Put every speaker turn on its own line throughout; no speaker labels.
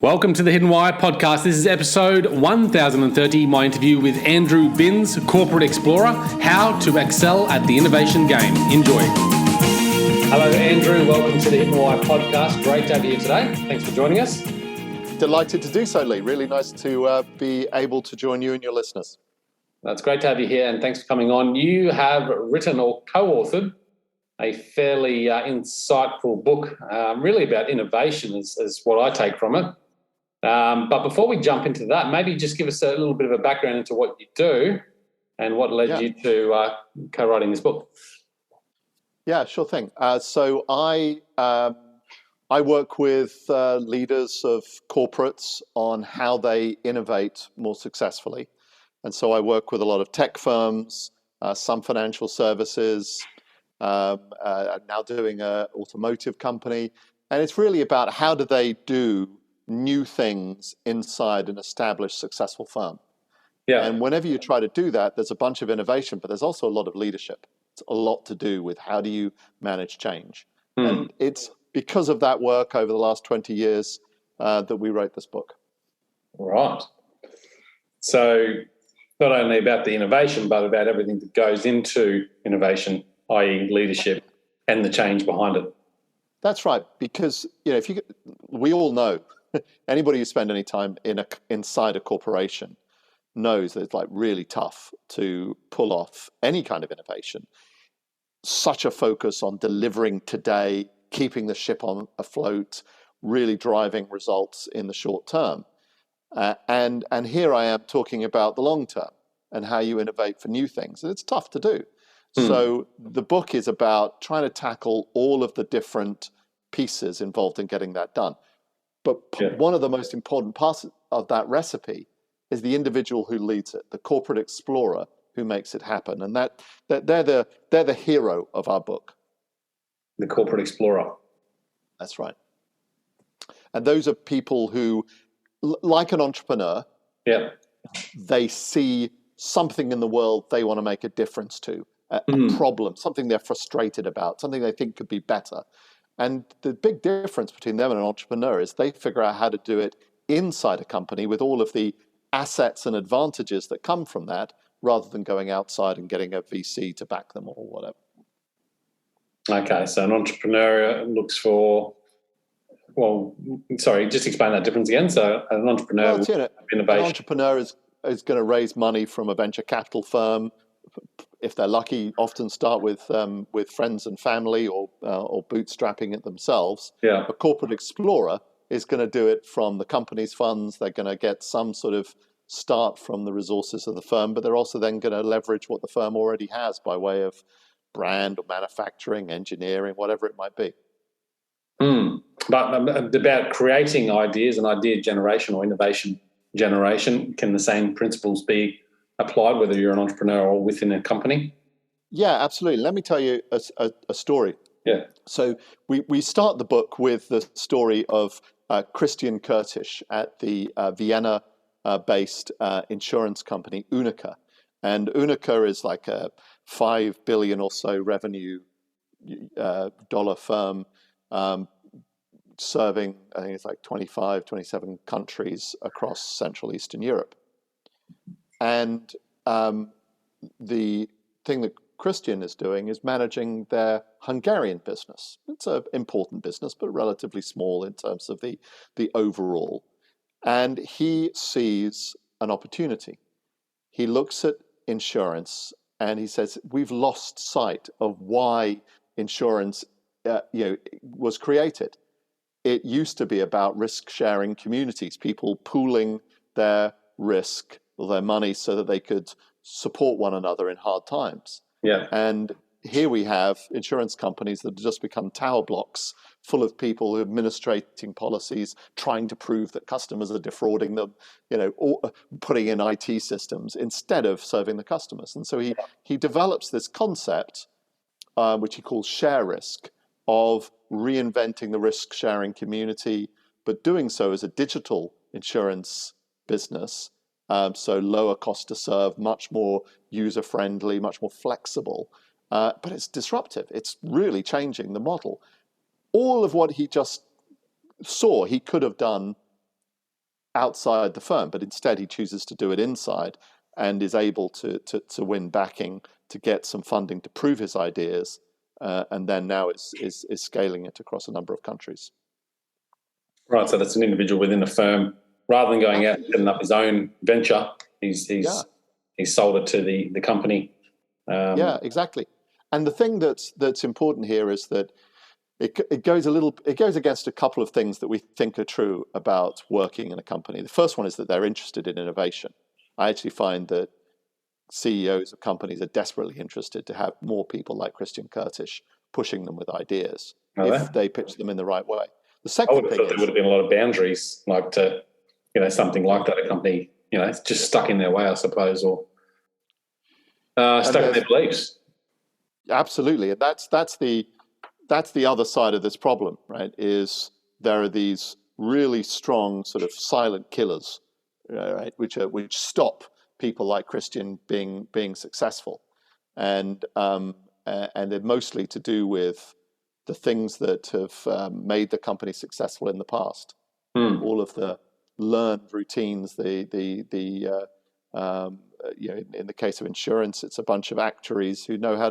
Welcome to the Hidden Why podcast. This is episode 1030, my interview with Andrew Binns, Corporate Explorer, how to excel at the innovation game. Enjoy. Hello, Andrew. Welcome to the Hidden Why podcast. Great to have you here today. Thanks for joining us.
Delighted to do so, Lee. Really nice to be able to join you and your listeners.
That's great to have you here, and thanks for coming on. You have written or co-authored a fairly insightful book, really about innovation is what I take from it. But before we jump into that, maybe just give us a little bit of a background into what you do and what led you to co-writing this book.
Yeah, sure thing. So I work with leaders of corporates on how they innovate more successfully. And so I work with a lot of tech firms, some financial services, now doing an automotive company. And it's really about how do they do new things inside an established successful firm. Yeah. And whenever you try to do that, there's a bunch of innovation, but there's also a lot of leadership. It's a lot to do with how do you manage change. And it's because of that work over the last 20 years that we wrote this book.
Right. So not only about the innovation, but about everything that goes into innovation, i.e. leadership and the change behind it.
That's right. Because, we all know, anybody who spent any time inside a corporation knows that it's like really tough to pull off any kind of innovation. Such a focus on delivering today, keeping the ship on afloat, really driving results in the short term. And here I am talking about the long term and how you innovate for new things. And it's tough to do. So the book is about trying to tackle all of the different pieces involved in getting that done. But one of the most important parts of that recipe is the individual who leads it, the corporate explorer who makes it happen. And that they're the hero of our book.
The corporate explorer.
That's right. And those are people who, like an entrepreneur, they see something in the world they want to make a difference to, a problem, something they're frustrated about, something they think could be better. And the big difference between them and an entrepreneur is they figure out how to do it inside a company with all of the assets and advantages that come from that, rather than going outside and getting a VC to back them or whatever.
Okay, so an entrepreneur looks for, just explain that difference again. So an entrepreneur innovation.
An entrepreneur is going to raise money from a venture capital firm. If they're lucky, often start with friends and family or bootstrapping it themselves. Yeah. A corporate explorer is going to do it from the company's funds. They're going to get some sort of start from the resources of the firm, but they're also then going to leverage what the firm already has by way of brand or manufacturing, engineering, whatever it might be.
But about creating ideas and idea generation or innovation generation, can the same principles be applied whether you're an entrepreneur or within a company?
Yeah, absolutely. Let me tell you a story.
Yeah.
So we start the book with the story of Christian Kurtisch at the Vienna-based insurance company Unica. And Unica is like a $5 billion or so revenue dollar firm serving, I think it's like 25, 27 countries across Central Eastern Europe. And the thing that Christian is doing is managing their Hungarian business. It's an important business, but relatively small in terms of the overall. And he sees an opportunity. He looks at insurance and he says, we've lost sight of why insurance was created. It used to be about risk-sharing communities, people pooling their risk or their money so that they could support one another in hard times. Yeah. And here we have insurance companies that have just become tower blocks full of people who are administrating policies, trying to prove that customers are defrauding them, or putting in IT systems instead of serving the customers. And so he develops this concept, which he calls share risk, of reinventing the risk-sharing community, but doing so as a digital insurance business. So lower cost to serve, much more user-friendly, much more flexible. But it's disruptive. It's really changing the model. All of what he just saw he could have done outside the firm, but instead he chooses to do it inside and is able to win backing, to get some funding to prove his ideas, and then now is scaling it across a number of countries.
Right, so that's an individual within a firm. Rather than going out and setting up his own venture, he's sold it to the company.
Yeah, exactly. And the thing that's important here is that it goes against a couple of things that we think are true about working in a company. The first one is that they're interested in innovation. I actually find that CEOs of companies are desperately interested to have more people like Christian Curtis pushing them with ideas if they pitch them in the right way. The second
I would have thought there would have been a lot of boundaries, like to, something like that. A company, it's just stuck in their way, I suppose, or stuck in their beliefs.
Absolutely, and that's the other side of this problem, right? Is there are these really strong sort of silent killers, right, which stop people like Christian being successful, and they're mostly to do with the things that have made the company successful in the past. All of the learned routines, in the case of insurance, it's a bunch of actuaries who know how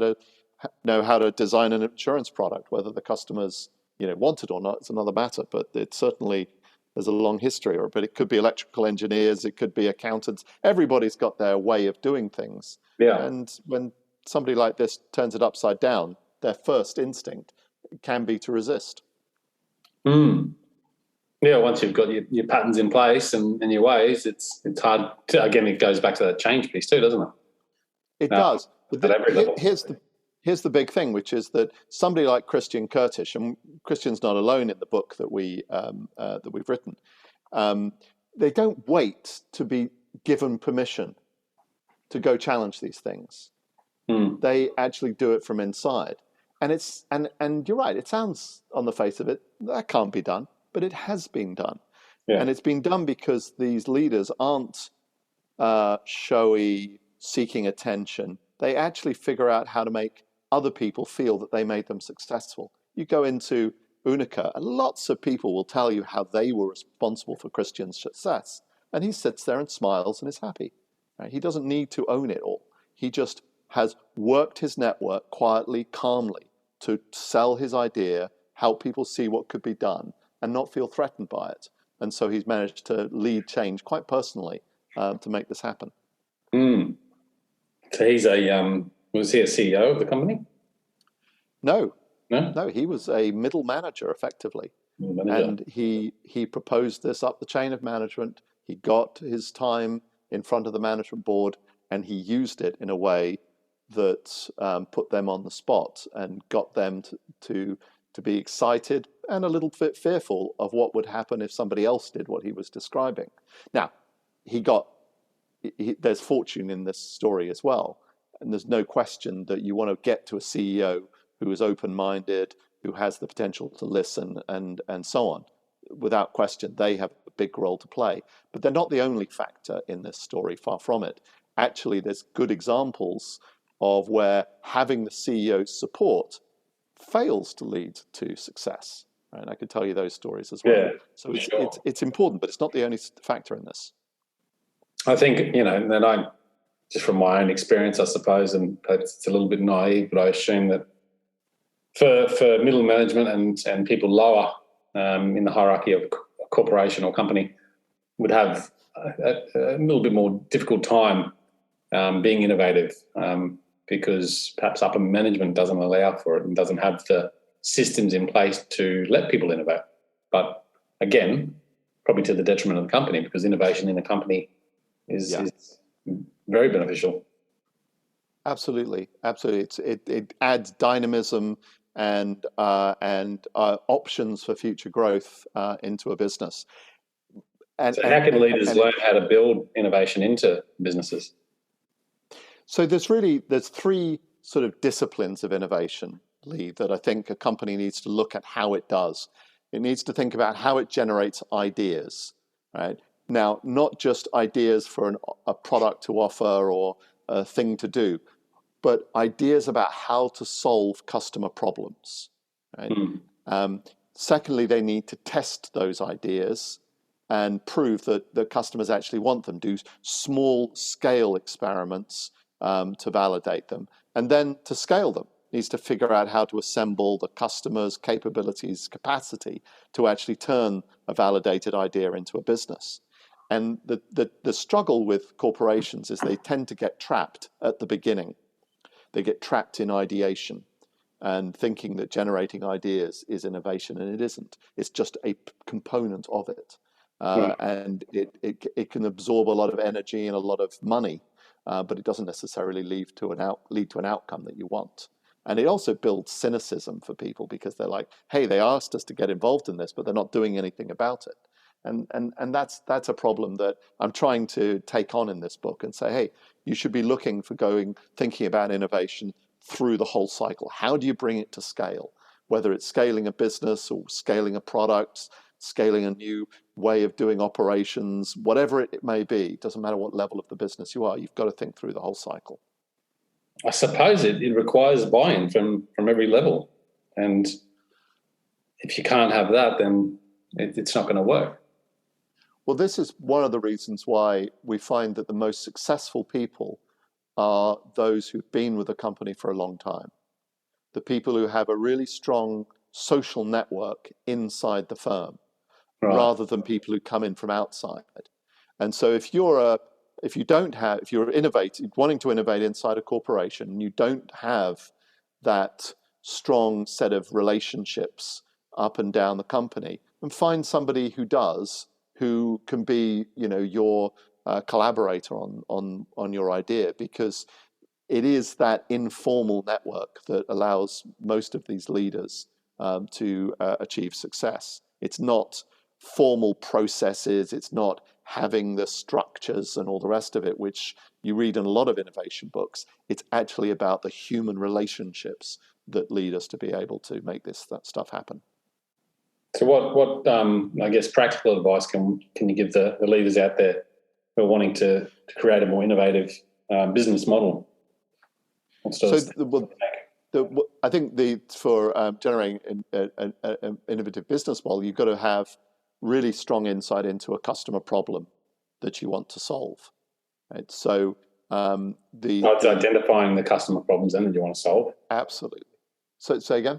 to design an insurance product. Whether the customers want it or not, it's another matter. But it certainly there's a long history. But it could be electrical engineers, it could be accountants. Everybody's got their way of doing things.
Yeah.
And when somebody like this turns it upside down, their first instinct can be to resist.
Yeah, once you've got your patterns in place and your ways, it's hard to, again, it goes back to that change piece too, doesn't it?
It does.
At every level.
Here's the big thing, which is that somebody like Christian Curtis, and Christian's not alone in the book that we've written, they don't wait to be given permission to go challenge these things. They actually do it from inside. And you're right, it sounds on the face of it, that can't be done, but it has been done. Yeah. And it's been done because these leaders aren't showy, seeking attention. They actually figure out how to make other people feel that they made them successful. You go into Unica, and lots of people will tell you how they were responsible for Christian's success. And he sits there and smiles and is happy. Right? He doesn't need to own it all. He just has worked his network quietly, calmly, to sell his idea, help people see what could be done, and not feel threatened by it. And so he's managed to lead change quite personally to make this happen.
So he's was he a CEO of the company?
No, he was a middle manager, effectively. And he proposed this up the chain of management. He got his time in front of the management board, and he used it in a way that put them on the spot and got them to be excited and a little bit fearful of what would happen if somebody else did what he was describing. Now, there's fortune in this story as well. And there's no question that you want to get to a CEO who is open-minded, who has the potential to listen and so on. Without question, they have a big role to play. But they're not the only factor in this story, far from it. Actually, there's good examples of where having the CEO's support fails to lead to success. Right? And I could tell you those stories as well.
Yeah,
so it's important, but it's not the only factor in this.
I think, and I, just from my own experience, I suppose, and perhaps it's a little bit naive, but I assume that for middle management and people lower in the hierarchy of a corporation or company would have a little bit more difficult time being innovative because perhaps upper management doesn't allow for it and doesn't have the systems in place to let people innovate. But again, probably to the detriment of the company, because innovation in a company is very beneficial.
Absolutely. It adds dynamism and options for future growth into a business.
So how can leaders learn how to build innovation into businesses?
So there's three sort of disciplines of innovation, Lee, that I think a company needs to look at how it does. It needs to think about how it generates ideas, right? Now, not just ideas for a product to offer or a thing to do, but ideas about how to solve customer problems, right? Secondly, they need to test those ideas. and prove that the customers actually want them. Do small scale experiments to validate them, and then to scale them. Needs to figure out how to assemble the customer's capabilities, capacity to actually turn a validated idea into a business. And the struggle with corporations is they tend to get trapped at the beginning. They get trapped in ideation and thinking that generating ideas is innovation, and it isn't. It's just a component of it. And it can absorb a lot of energy and a lot of money, but it doesn't necessarily lead to an outcome that you want. And it also builds cynicism for people because they're like, hey, they asked us to get involved in this, but they're not doing anything about it. And that's a problem that I'm trying to take on in this book and say, hey, you should be thinking about innovation through the whole cycle. How do you bring it to scale? Whether it's scaling a business or scaling a product, scaling a new way of doing operations, whatever it may be, it doesn't matter what level of the business you are, you've got to think through the whole cycle.
I suppose it requires buy-in from every level. And if you can't have that, then it's not going to work.
Well, this is one of the reasons why we find that the most successful people are those who've been with a company for a long time. The people who have a really strong social network inside the firm, rather than people who come in from outside. And so if you're wanting to innovate inside a corporation, and you don't have that strong set of relationships up and down the company, and find somebody who does, who can be, your collaborator on your idea, because it is that informal network that allows most of these leaders to achieve success. It's not formal processes, it's not having the structures and all the rest of it, which you read in a lot of innovation books. It's actually about the human relationships that lead us to be able to make that stuff happen.
So what I guess practical advice can you give the leaders out there who are wanting to create a more innovative business model?
I think for generating an innovative business model, you've got to have really strong insight into a customer problem that you want to solve. Right? So it's
identifying the customer problems then that you want to solve.
Absolutely. So say again.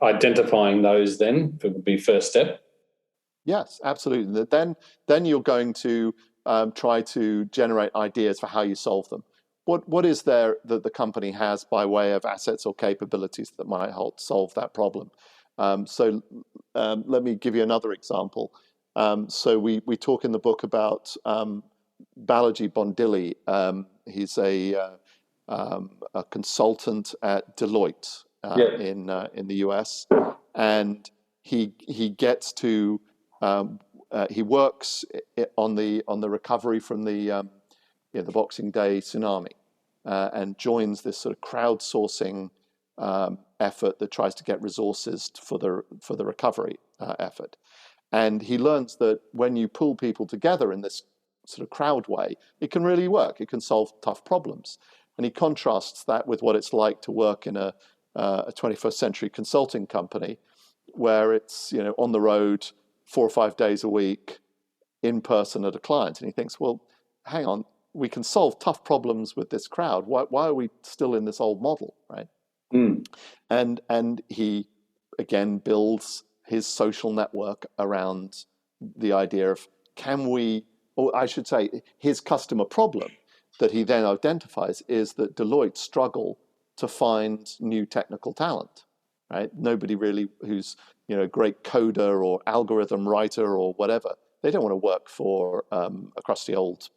Identifying those then would be first step.
Yes, absolutely. Then you're going to try to generate ideas for how you solve them. What is there that the company has by way of assets or capabilities that might help solve that problem? So let me give you another example. So we talk in the book about Balaji Bondili. He's a consultant at Deloitte in the US, and he gets to he works on the recovery from the Boxing Day tsunami, and joins this sort of crowdsourcing effort that tries to get resources for the recovery effort. And he learns that when you pull people together in this sort of crowd way, it can really work. It can solve tough problems. And he contrasts that with what it's like to work in a 21st century consulting company, where it's on the road 4 or 5 days a week, in person at a client. And he thinks, well, hang on, we can solve tough problems with this crowd. Why are we still in this old model, right? And he again builds his social network around the idea of his customer problem that he then identifies is that Deloitte struggle to find new technical talent, right? Nobody really who's a great coder or algorithm writer or whatever. They don't want to work for a crusty old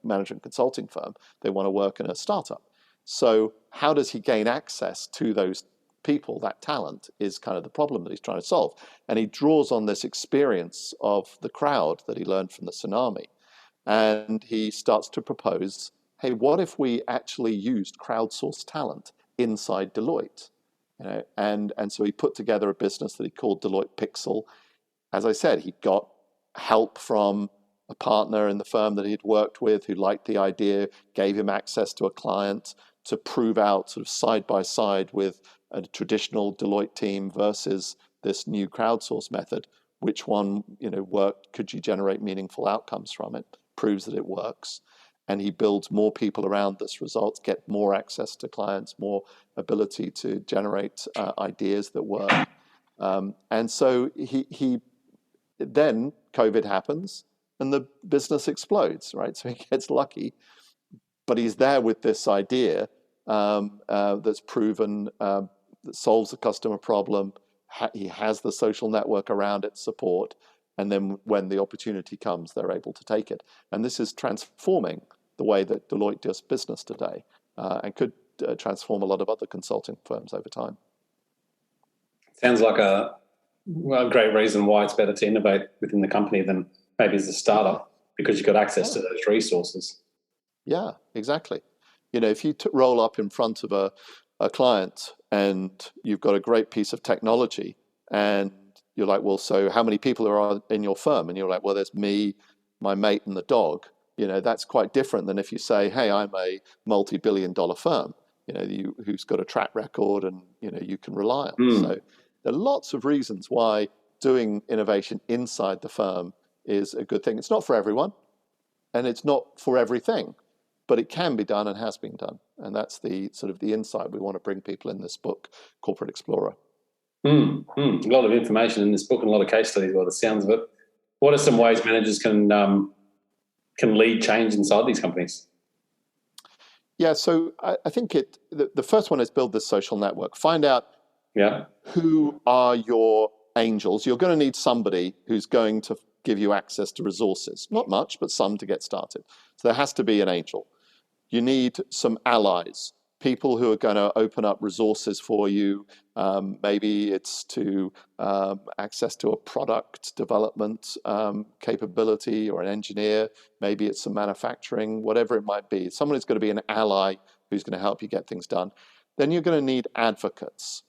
management consulting firm. They want to work in a startup. So how does he gain access to those people? That talent is kind of the problem that he's trying to solve. And he draws on this experience of the crowd that he learned from the tsunami. And he starts to propose, hey, what if we actually used crowdsourced talent inside Deloitte? And so he put together a business that he called Deloitte Pixel. As I said, he got help from a partner in the firm that he'd worked with who liked the idea, gave him access to a client to prove out sort of side by side with a traditional Deloitte team versus this new crowdsource method. which one, worked, could you generate meaningful outcomes from it, proves that it works. And he builds more people around this results, get more access to clients, more ability to generate ideas that work. And so he then COVID happens and the business explodes, right? So he gets lucky, but he's there with this idea that's proven, that solves the customer problem. He has the social network around its support. And then when the opportunity comes, they're able to take it. And this is transforming the way that Deloitte does business today, and could transform a lot of other consulting firms over time.
Sounds like a great reason why it's better to innovate within the company than maybe as a startup, because you've got access to those resources.
Yeah, exactly. If you roll up in front of a client and you've got a great piece of technology and you're like, well, so how many people are in your firm? And you're like, well, there's me, my mate, and the dog. That's quite different than if you say, hey, I'm a multi-billion-dollar firm, who's got a track record and, you can rely on. So there are lots of reasons why doing innovation inside the firm is a good thing. It's not for everyone and it's not for everything, but it can be done and has been done. And that's the sort of the insight we want to bring people in this book, Corporate Explorer.
A lot of information in this book and a lot of case studies by the sounds of it. What are some ways managers can lead change inside these companies?
Yeah, so I think the first one is build this social network. Find out who are your angels. You're going to need somebody who's going to give you access to resources. Not much, but some to get started. So there has to be an angel. You need some allies, people who are going to open up resources for you. Maybe it's to access to a product development capability or an engineer. Maybe it's some manufacturing, whatever it might be. Someone who's going to be an ally who's going to help you get things done. Then you're going to need advocates.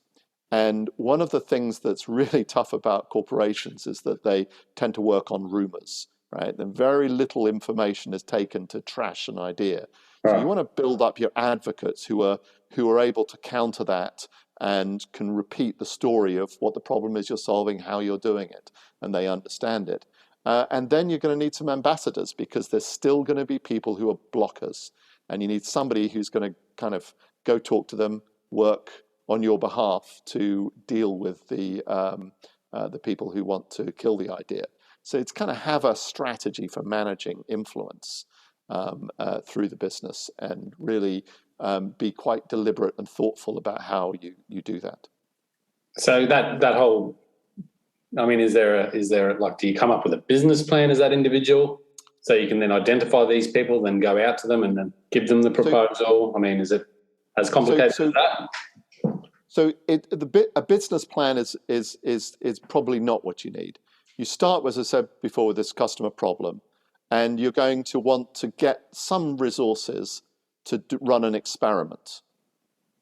And one of the things that's really tough about corporations is that they tend to work on rumors, right? And very little information is taken to trash an idea. So you want to build up your advocates who are able to counter that and can repeat the story of what the problem is you're solving, how you're doing it, and they understand it. And then you're going to need some ambassadors, because there's still going to be people who are blockers, and you need somebody who's going to kind of go talk to them, work on your behalf to deal with the people who want to kill the idea. So it's kind of have a strategy for managing influence through the business, and really be quite deliberate and thoughtful about how you do that.
So that whole, I mean, is there like, do you come up with a business plan as that individual, so you can then identify these people, then go out to them and then give them the proposal? I mean, is it as complicated as that?
So a business plan is probably not what you need. You start, as I said before, with this customer problem, and you're going to want to get some resources to run an experiment.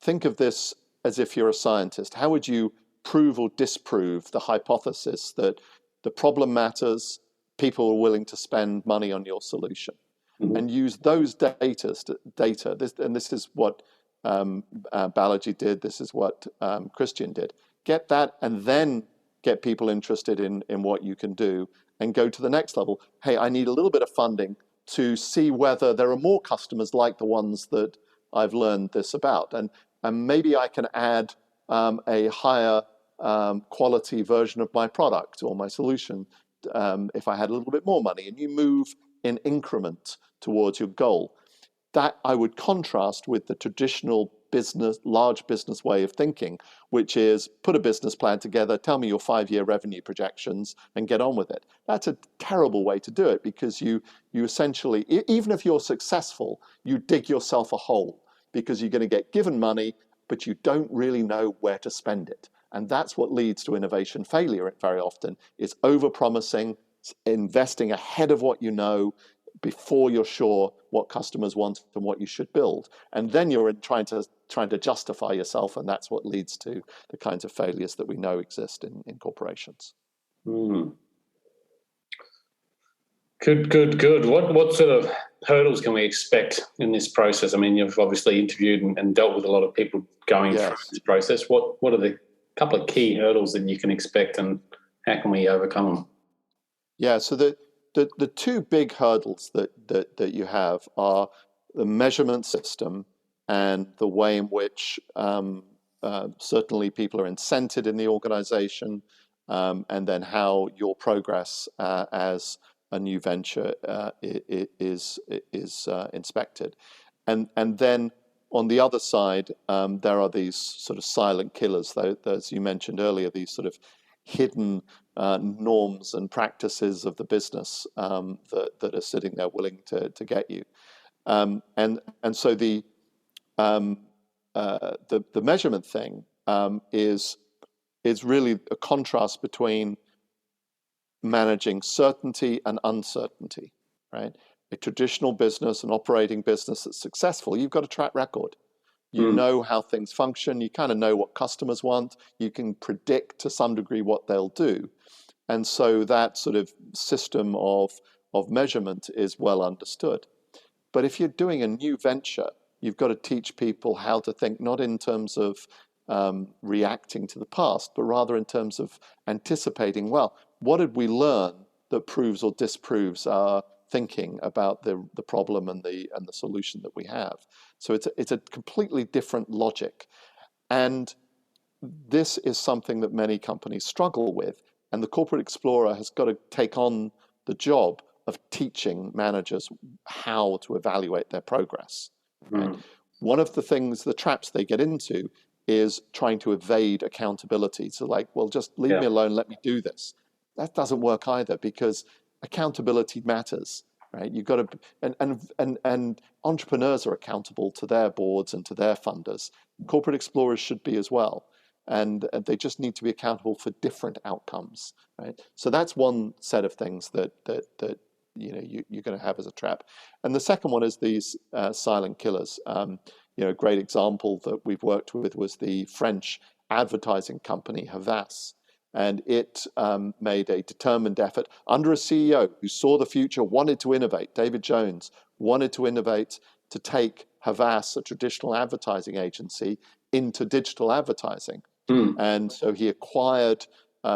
Think of this as if you're a scientist. How would you prove or disprove the hypothesis that the problem matters, people are willing to spend money on your solution? Mm-hmm. And use those data. This is what Balaji did. This is what Christian did. Get that, and then get people interested in what you can do, and go to the next level. Hey, I need a little bit of funding to see whether there are more customers like the ones that I've learned this about. And maybe I can add a higher quality version of my product or my solution if I had a little bit more money. And you move in increment towards your goal. That I would contrast with the traditional large business way of thinking, which is put a business plan together, tell me your 5-year revenue projections, and get on with it. That's a terrible way to do it, because you essentially, even if you're successful, you dig yourself a hole, because you're going to get given money, but you don't really know where to spend it. And that's what leads to innovation failure very often, is over-promising, investing ahead of what you know, before you're sure what customers want and what you should build. And then you're trying to justify yourself, and that's what leads to the kinds of failures that we know exist in corporations.
Good. What sort of hurdles can we expect in this process? I mean, you've obviously interviewed and dealt with a lot of people going through this process. What are the couple of key hurdles that you can expect, and How can we overcome them?
Yeah, so the two big hurdles that you have are the measurement system and the way in which certainly people are incented in the organization, and then how your progress as a new venture is inspected. And then on the other side, there are these sort of silent killers, though, as you mentioned earlier, these sort of hidden norms and practices of the business that are sitting there willing to get you. And so the measurement thing is really a contrast between managing certainty and uncertainty, right? A traditional business, an operating business that's successful, you've got a track record. You know how things function. You kind of know what customers want. You can predict to some degree what they'll do. And so that sort of system of measurement is well understood. But if you're doing a new venture, you've got to teach people how to think, not in terms of reacting to the past, but rather in terms of anticipating, well, what did we learn that proves or disproves our thinking about the problem and the solution that we have? So it's a completely different logic. And this is something that many companies struggle with. And the Corporate Explorer has got to take on the job of teaching managers how to evaluate their progress. Right? One of the things, the traps they get into is trying to evade accountability. So like, well, just leave me alone, let me do this. That doesn't work either, because accountability matters, right? You've got to, and entrepreneurs are accountable to their boards and to their funders. Corporate explorers should be as well. And they just need to be accountable for different outcomes, right? So that's one set of things that you're going to have as a trap. And the second one is these silent killers. A great example that we've worked with was the French advertising company Havas. And it made a determined effort under a CEO who saw the future, wanted to innovate. David Jones wanted to innovate, to take Havas, a traditional advertising agency, into digital advertising. And so he acquired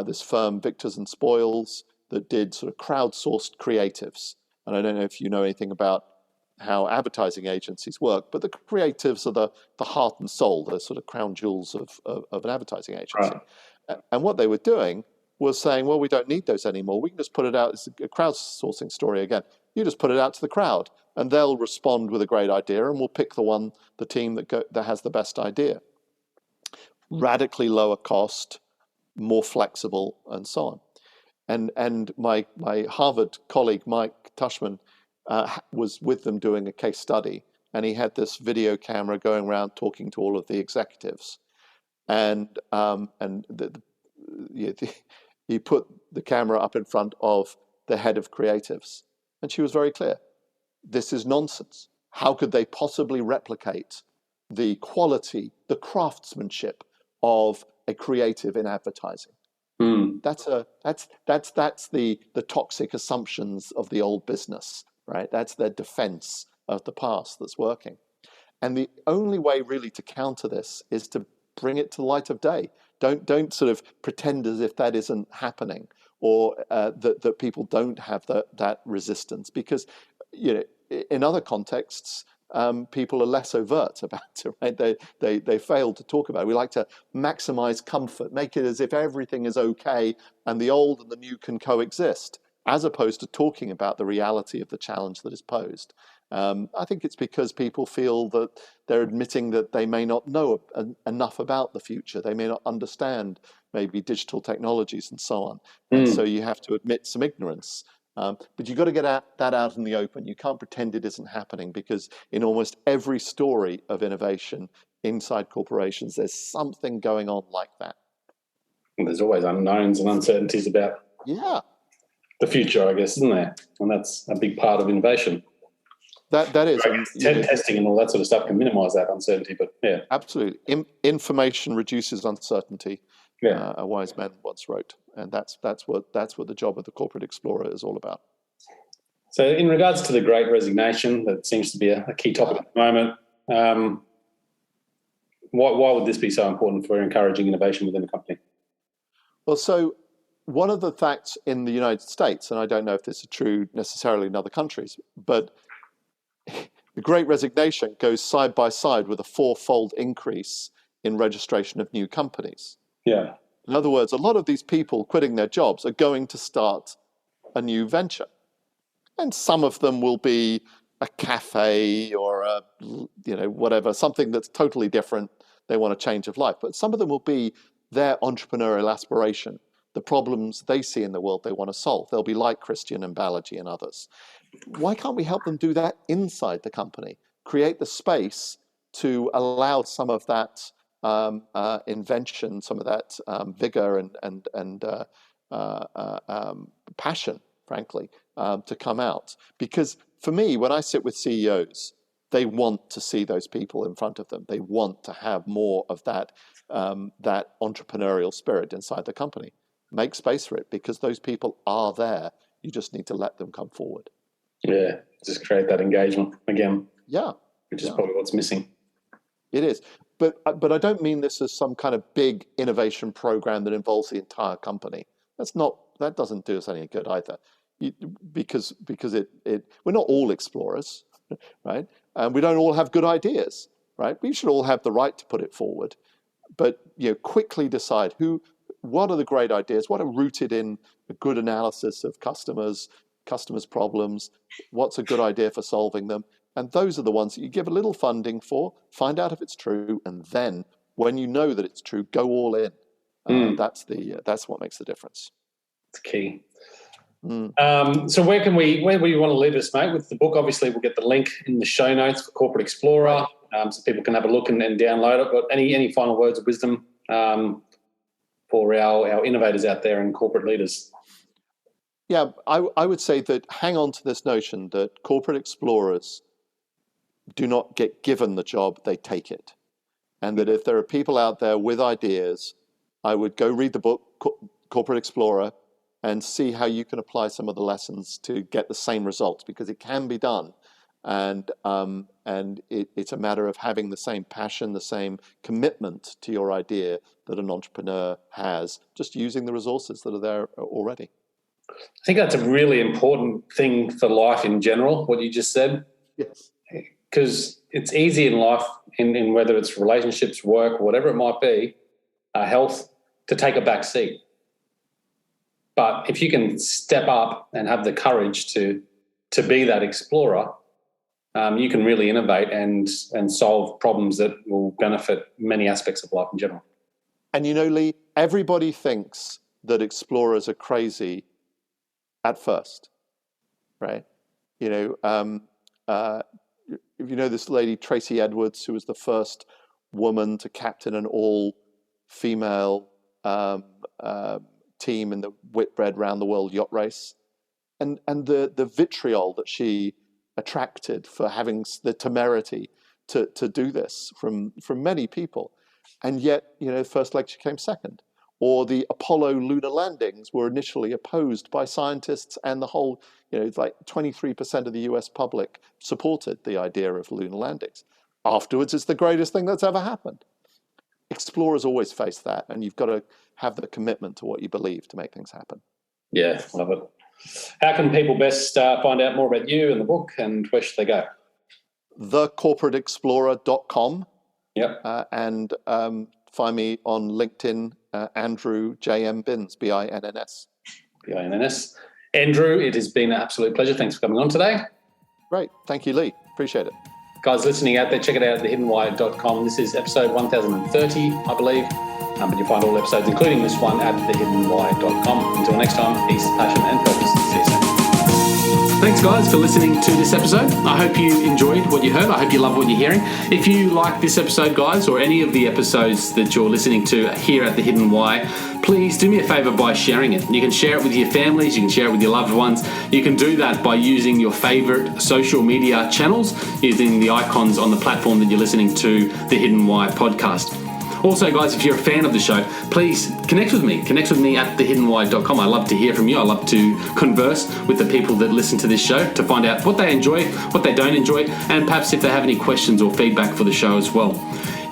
this firm, Victors and Spoils, that did sort of crowdsourced creatives. And I don't know if you know anything about how advertising agencies work, but the creatives are the heart and soul, the sort of crown jewels of an advertising agency. Right. And what they were doing was saying, well, we don't need those anymore. We can just put it out. It's a crowdsourcing story again. You just put it out to the crowd, and they'll respond with a great idea, and we'll pick the team that has the best idea. Radically lower cost, more flexible, and so on. And my Harvard colleague, Mike Tushman, was with them doing a case study, and he had this video camera going around talking to all of the executives. And he put the camera up in front of the head of creatives, and she was very clear. This is nonsense. How could they possibly replicate the quality, the craftsmanship of a creative in advertising? That's the toxic assumptions of the old business, right? That's their defense of the past that's working. And the only way really to counter this is to bring it to the light of day. Don't sort of pretend as if that isn't happening, or that people don't have that resistance, because in other contexts, people are less overt about it, right? They fail to talk about it. We like to maximize comfort, make it as if everything is okay and the old and the new can coexist, as opposed to talking about the reality of the challenge that is posed. I think it's because people feel that they're admitting that they may not know enough about the future. They may not understand maybe digital technologies and so on. And so you have to admit some ignorance. But you've got to get that out in the open. You can't pretend it isn't happening, because in almost every story of innovation inside corporations, there's something going on like that.
And there's always unknowns and uncertainties about the future, I guess, isn't there? And that's a big part of innovation.
That is.
And testing and all that sort of stuff can minimize that uncertainty, but yeah.
Absolutely. Information reduces uncertainty. A wise man once wrote. And that's what the job of the Corporate Explorer is all about.
So in regards to the Great Resignation, that seems to be a key topic at the moment. Why would this be so important for encouraging innovation within a company?
Well, so one of the facts in the United States, and I don't know if this is true necessarily in other countries, but the Great Resignation goes side by side with a 4-fold increase in registration of new companies.
Yeah.
In other words, a lot of these people quitting their jobs are going to start a new venture. And some of them will be a cafe or a, whatever, something that's totally different. They want a change of life. But some of them will be their entrepreneurial aspiration, the problems they see in the world they want to solve. They'll be like Christian and Balaji and others. Why can't we help them do that inside the company? Create the space to allow some of that invention, some of that vigor and passion, frankly, to come out. Because for me, when I sit with CEOs, they want to see those people in front of them. They want to have more of that entrepreneurial spirit inside the company. Make space for it, because those people are there. You just need to let them come forward.
Yeah, just create that engagement again.
Yeah.
Which is probably what's missing.
It is. But I don't mean this as some kind of big innovation program that involves the entire company. That doesn't do us any good either. Because we're not all explorers, right? And we don't all have good ideas, right? We should all have the right to put it forward. But quickly decide what are the great ideas, what are rooted in a good analysis of customers' problems, what's a good idea for solving them. And those are the ones that you give a little funding for, find out if it's true, and then when you know that it's true, go all in. That's what makes the difference.
It's key. So where do you want to leave us, mate, with the book? Obviously, we'll get the link in the show notes for Corporate Explorer, so people can have a look and download it. But any final words of wisdom for our innovators out there and corporate leaders?
Yeah, I would say that hang on to this notion that corporate explorers do not get given the job, they take it. And that if there are people out there with ideas, I would go read the book, Corporate Explorer, and see how you can apply some of the lessons to get the same results, because it can be done. And it's a matter of having the same passion, the same commitment to your idea that an entrepreneur has, just using the resources that are there already.
I think that's a really important thing for life in general, what you just said.
Yes.
Because it's easy in life, in whether it's relationships, work, whatever it might be, health, to take a back seat. But if you can step up and have the courage to be that explorer, you can really innovate and solve problems that will benefit many aspects of life in general.
And Lee, everybody thinks that explorers are crazy at first, right? If you know this lady, Tracy Edwards, who was the first woman to captain an all-female team in the Whitbread round the world yacht race, and the vitriol that she attracted for having the temerity to do this from many people, and yet first lecture came second. Or the Apollo lunar landings were initially opposed by scientists, and the whole, like 23% of the US public supported the idea of lunar landings. Afterwards, it's the greatest thing that's ever happened. Explorers always face that, and you've got to have the commitment to what you believe to make things happen. Yeah,
love it. How can people best find out more about you and the book, and where should they go?
thecorporateexplorer.com.
Yep.
And find me on LinkedIn, Andrew J.M. Binns, B-I-N-N-S.
B-I-N-N-S. Andrew, it has been an absolute pleasure. Thanks for coming on today.
Great. Thank you, Lee. Appreciate it.
Guys listening out there, check it out at thehiddenwhy.com. This is episode 1030, I believe. But you'll find all episodes, including this one, at thehiddenwhy.com. Until next time, peace, passion, and purpose. See you soon. Thanks, guys, for listening to this episode. I hope you enjoyed what you heard. I hope you love what you're hearing. If you like this episode, guys, or any of the episodes that you're listening to here at The Hidden Why, please do me a favor by sharing it. You can share it with your families. You can share it with your loved ones. You can do that by using your favorite social media channels, using the icons on the platform that you're listening to The Hidden Why podcast. Also, guys, if you're a fan of the show, please connect with me. Connect with me at thehiddenwhy.com. I love to hear from you. I love to converse with the people that listen to this show to find out what they enjoy, what they don't enjoy, and perhaps if they have any questions or feedback for the show as well.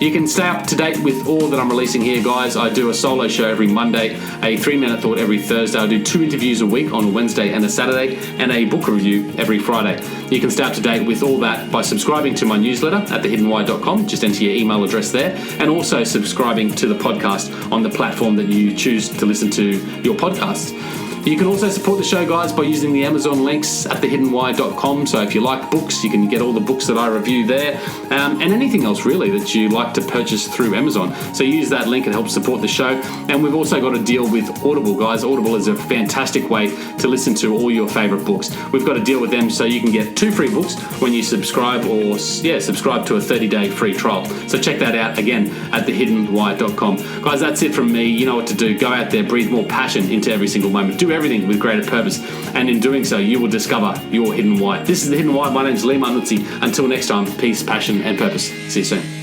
You can stay up to date with all that I'm releasing here, guys. I do a solo show every Monday, a 3-minute thought every Thursday. I do 2 interviews a week on a Wednesday and a Saturday, and a book review every Friday. You can stay up to date with all that by subscribing to my newsletter at thehiddenwhy.com. Just enter your email address there, and also subscribing to the podcast on the platform that you choose to listen to your podcasts. You can also support the show, guys, by using the Amazon links at thehiddenwhy.com. So if you like books, you can get all the books that I review there, and anything else really that you like to purchase through Amazon. So use that link, it helps support the show. And we've also got a deal with Audible, guys. Audible is a fantastic way to listen to all your favorite books. We've got a deal with them so you can get 2 free books when you subscribe, or subscribe to a 30-day free trial. So check that out again at thehiddenwhy.com. Guys, that's it from me. You know what to do. Go out there, breathe more passion into every single moment. Do everything with greater purpose, and in doing so you will discover your hidden why. This is The Hidden Why. My name is Lee Martinuzzi. Until next time, peace, passion and purpose. See you soon.